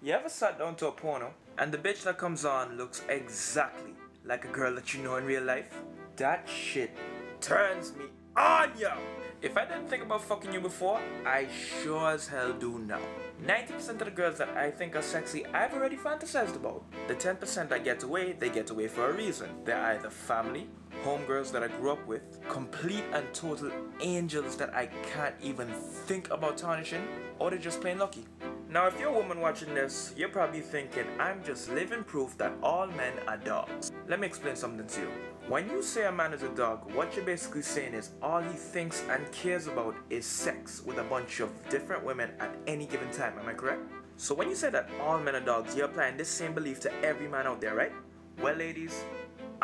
You ever sat down to a porno and the bitch that comes on looks exactly like a girl that you know in real life? That shit turns me on, yo! If I didn't think about fucking you before, I sure as hell do now. 90% of the girls that I think are sexy, I've already fantasized about. The 10% that get away, they get away for a reason. They're either family, homegirls that I grew up with, complete and total angels that I can't even think about tarnishing, or they're just plain lucky. Now if you're a woman watching this, you're probably thinking I'm just living proof that all men are dogs. Let me explain something to you. When you say a man is a dog, what you're basically saying is all he thinks and cares about is sex with a bunch of different women at any given time, am I correct? So when you say that all men are dogs, you're applying this same belief to every man out there, right? Well ladies,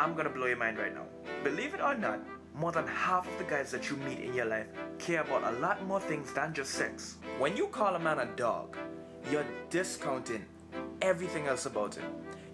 I'm gonna blow your mind right now. Believe it or not, more than half of the guys that you meet in your life care about a lot more things than just sex. When you call a man a dog, you're discounting everything else about him.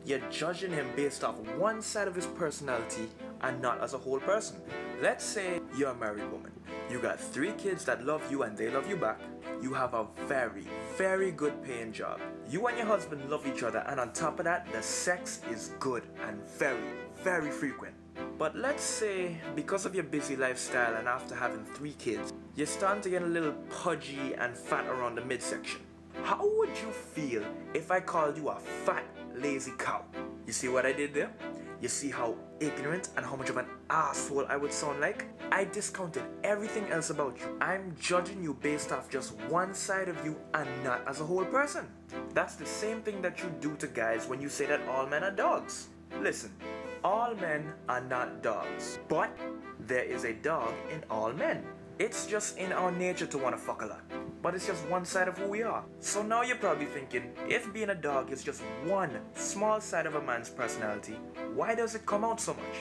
You're judging him based off one side of his personality and not as a whole person. Let's say you're a married woman. You got 3 kids that love you and they love you back. You have a very, very good paying job. You and your husband love each other, and on top of that, the sex is good and very, very frequent. But let's say because of your busy lifestyle and after having 3 kids, you're starting to get a little pudgy and fat around the midsection. How would you feel if I called you a fat, lazy cow? You see what I did there? You see how ignorant and how much of an asshole I would sound like? I discounted everything else about you. I'm judging you based off just one side of you and not as a whole person. That's the same thing that you do to guys when you say that all men are dogs. Listen, all men are not dogs, but there is a dog in all men. It's just in our nature to want to fuck a lot. But it's just one side of who we are. So now you're probably thinking, if being a dog is just one small side of a man's personality, why does it come out so much?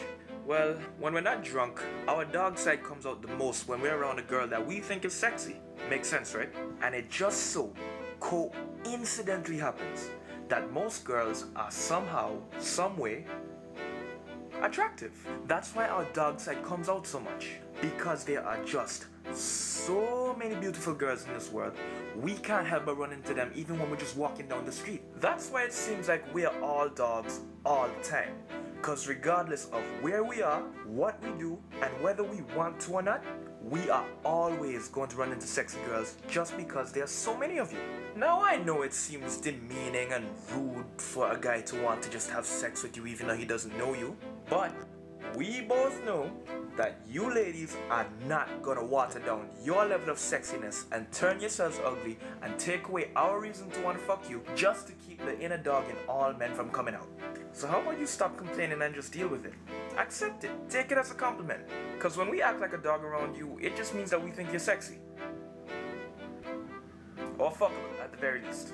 Well, when we're not drunk, our dog side comes out the most when we're around a girl that we think is sexy. Makes sense, right? And it just so coincidentally happens that most girls are somehow, some way, attractive. That's why our dog side comes out so much, because there are just so many beautiful girls in this world, we can't help but run into them even when we're just walking down the street. That's why it seems like we're all dogs all the time, because regardless of where we are, what we do, and whether we want to or not, we are always going to run into sexy girls just because there are so many of you. Now I know it seems demeaning and rude for a guy to want to just have sex with you even though he doesn't know you, but we both know that you ladies are not gonna water down your level of sexiness and turn yourselves ugly and take away our reason to want to fuck you just to keep the inner dog in all men from coming out. So how about you stop complaining and just deal with it? Accept it, take it as a compliment. Cause when we act like a dog around you, it just means that we think you're sexy. Or fuckable at the very least.